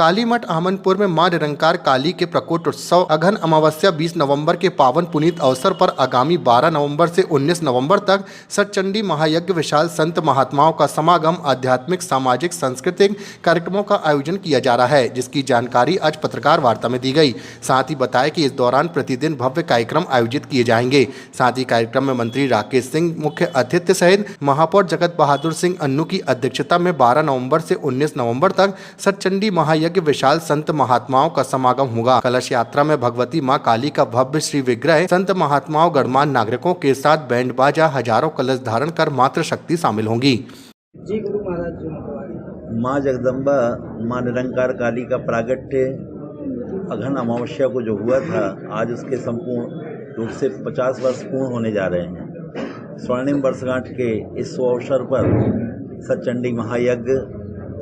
काली मठ आमनपुर में मां निरंकार काली के प्रकोट उत्सव अघन अमावस्या 20 नवंबर के पावन पुनीत अवसर पर आगामी 12 नवंबर से 19 नवंबर तक सतचंडी महायज्ञ विशाल संत महात्माओं का समागम आध्यात्मिक सामाजिक सांस्कृतिक कार्यक्रमों का आयोजन किया जा रहा है, जिसकी जानकारी आज पत्रकार वार्ता में दी गई। साथ ही बताया कि इस दौरान प्रतिदिन भव्य कार्यक्रम आयोजित किए जाएंगे। साथ ही कार्यक्रम में मंत्री राकेश सिंह मुख्य अतिथि सहित महापौर जगत बहादुर सिंह अन्नू की अध्यक्षता में 12 नवंबर से 19 नवंबर तक सतचंडी महायज्ञ विशाल संत महात्माओं का समागम होगा। कलश यात्रा में भगवती मां काली का भव्य श्री विग्रह, संत महात्माओं गणमान्य नागरिकों के साथ बैंड बाजा, हजारों कलश धारण कर मातृ शक्ति शामिल होंगी। जी गुरु महाराज जी। माँ जगदम्बा माँ निरंकार काली का प्रागट्य अघन अमावस्या को जो हुआ था, आज उसके संपूर्ण रूप से 50 वर्ष पूर्ण होने जा रहे हैं। स्वर्णिम वर्षगांठ के इस अवसर पर सतचंडी महायज्ञ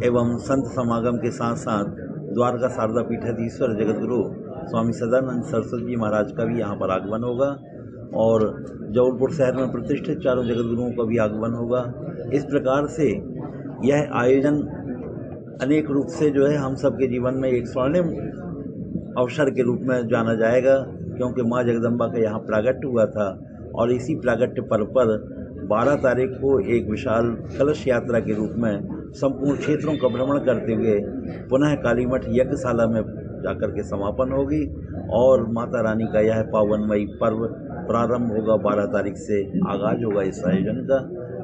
एवं संत समागम के साथ साथ द्वारका शारदा पीठाधीश्वर जगतगुरु स्वामी सदानंद सरस्वती जी महाराज का भी यहाँ पर आगमन होगा और जबलपुर शहर में प्रतिष्ठित चारों जगतगुरुओं का भी आगमन होगा। इस प्रकार से यह आयोजन अनेक रूप से जो है हम सब के जीवन में एक स्वर्णिम अवसर के रूप में जाना जाएगा, क्योंकि माँ जगदम्बा का यहाँ प्रागट्य हुआ था और इसी प्रागट्य पर्व पर 12 तारीख को एक विशाल कलश यात्रा के रूप में संपूर्ण क्षेत्रों का भ्रमण करते हुए पुनः काली मठ यज्ञशाला में जाकर के समापन होगी और माता रानी का यह पावनमयी पर्व प्रारंभ होगा। 12 तारीख से आगाज होगा इस आयोजन का।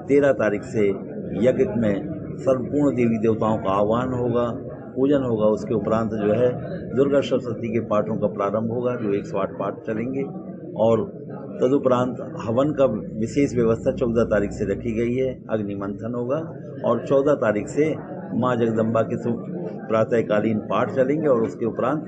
13 तारीख से यज्ञ में संपूर्ण देवी देवताओं का आह्वान होगा, पूजन होगा। उसके उपरांत जो है दुर्गा सप्तशती के पाठों का प्रारंभ होगा, जो 108 पाठ चलेंगे और तदुपरांत हवन का विशेष व्यवस्था 14 तारीख से रखी गई है। अग्नि मंथन होगा और 14 तारीख से माँ जगदम्बा के प्रातःकालीन पाठ चलेंगे और उसके उपरांत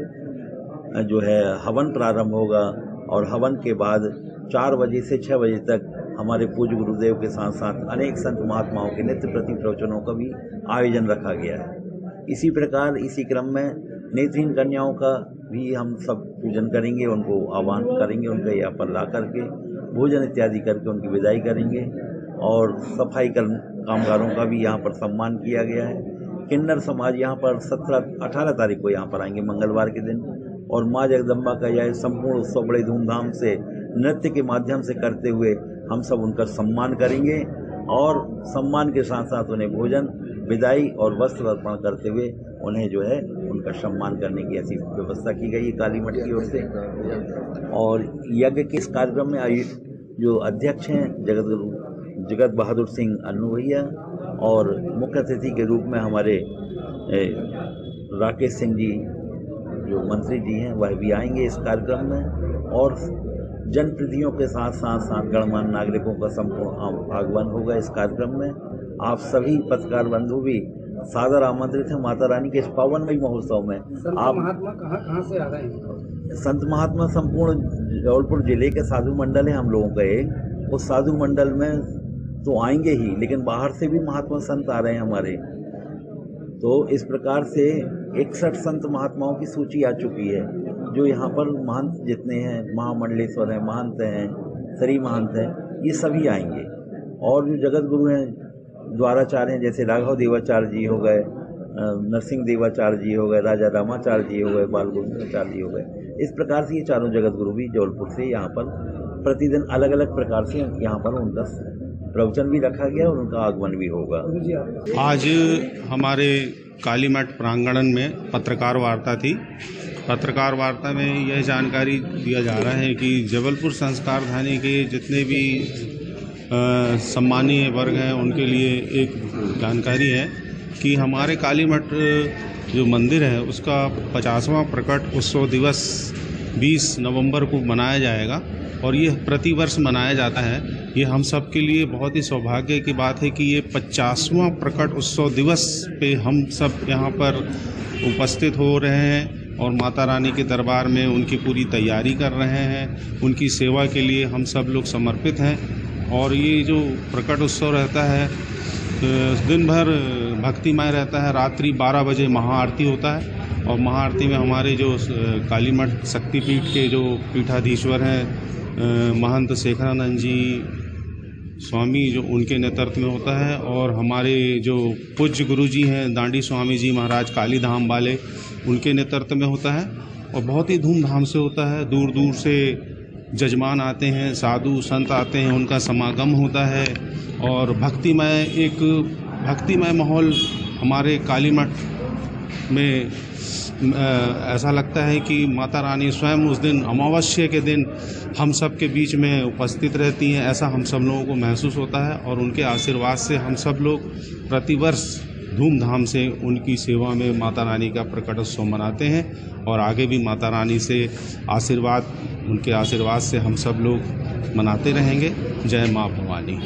जो है हवन प्रारंभ होगा और हवन के बाद 4 बजे से 6 बजे तक हमारे पूज्य गुरुदेव के साथ साथ अनेक संत महात्माओं के नित्य प्रति प्रवचनों का भी आयोजन रखा गया है। इसी प्रकार इसी क्रम में नेत्रहीन कन्याओं का भी हम सब पूजन करेंगे, उनको आह्वान करेंगे, उनके यहाँ पर ला करके भोजन इत्यादि करके उनकी विदाई करेंगे और सफाई कामगारों का भी यहाँ पर सम्मान किया गया है। किन्नर समाज यहाँ पर 18 तारीख को यहाँ पर आएंगे मंगलवार के दिन और माँ जगदम्बा का यह संपूर्ण उत्सव बड़े धूमधाम से नृत्य के माध्यम से करते हुए हम सब उनका सम्मान करेंगे और सम्मान के साथ साथ उन्हें भोजन, विदाई और वस्त्र अर्पण करते हुए उन्हें जो है उनका सम्मान करने की ऐसी व्यवस्था की गई है काली मठ की ओर से। और यज्ञ के इस कार्यक्रम में जो अध्यक्ष हैं जगत बहादुर सिंह अन्नू भैया और मुख्य अतिथि के रूप में हमारे राकेश सिंह जी जो मंत्री जी हैं वह भी आएंगे इस कार्यक्रम में और जनप्रतिनिधियों के साथ साथ गणमान्य नागरिकों का संपूर्ण आगमन होगा इस कार्यक्रम में। आप सभी पत्रकार बंधु भी सादर आमंत्रित हैं माता रानी के इस पावनमयी महोत्सव में। आप महात्मा कहाँ से आ रहे हैं? संत महात्मा संपूर्ण जबलपुर जिले के साधु मंडल है हम लोगों का एक, उस साधु मंडल में तो आएंगे ही, लेकिन बाहर से भी महात्मा संत आ रहे हैं हमारे। तो इस प्रकार से 61 संत महात्माओं की सूची आ चुकी है, जो यहाँ पर महंत जितने हैं, महामंडलेश्वर हैं, महंत हैं, श्री महंत हैं, ये सभी आएंगे। और जो जगत गुरु हैं, द्वाराचार्य हैं, जैसे राघव देवाचार्य जी हो गए, नरसिंह देवाचार्य जी हो गए, राजा रामाचार्य जी हो गए, बाल गोविंदाचार्य जी हो गए। इस प्रकार से ये चारों जगत गुरु भी जबलपुर से यहाँ पर प्रतिदिन अलग अलग प्रकार से यहाँ पर उनका प्रवचन भी रखा गया और उनका आगमन भी होगा। आज हमारे काली मठ प्रांगण में पत्रकार वार्ता थी। पत्रकार वार्ता में यह जानकारी दिया जा रहा है कि जबलपुर संस्कार धानी के जितने भी सम्मानीय वर्ग हैं उनके लिए एक जानकारी है कि हमारे काली मठ जो मंदिर है उसका 50वां प्रकट उत्सव दिवस 20 नवंबर को मनाया जाएगा और ये प्रतिवर्ष मनाया जाता है। ये हम सब के लिए बहुत ही सौभाग्य की बात है कि ये 50वां प्रकट उत्सव दिवस पे हम सब यहाँ पर उपस्थित हो रहे हैं और माता रानी के दरबार में उनकी पूरी तैयारी कर रहे हैं। उनकी सेवा के लिए हम सब लोग समर्पित हैं और ये जो प्रकट उत्सव रहता है दिन भर भक्तिमय रहता है। रात्रि 12 बजे महाआरती होता है और महाआरती में हमारे जो काली मठ शक्तिपीठ के जो पीठाधीश्वर हैं महंत शेखरानंद जी, स्वामी जो उनके नेतृत्व में होता है, और हमारे जो पूज्य गुरुजी हैं दांडी स्वामी जी महाराज काली धाम वाले, उनके नेतृत्व में होता है और बहुत ही धूमधाम से होता है। दूर दूर से जजमान आते हैं, साधु संत आते हैं, उनका समागम होता है और भक्तिमय माहौल हमारे काली मठ में ऐसा लगता है कि माता रानी स्वयं उस दिन अमावस्या के दिन हम सब के बीच में उपस्थित रहती हैं, ऐसा हम सब लोगों को महसूस होता है। और उनके आशीर्वाद से हम सब लोग प्रतिवर्ष धूमधाम से उनकी सेवा में माता रानी का प्रकटोत्सव मनाते हैं और आगे भी माता रानी से उनके आशीर्वाद से हम सब लोग मनाते रहेंगे। जय माँ भवानी।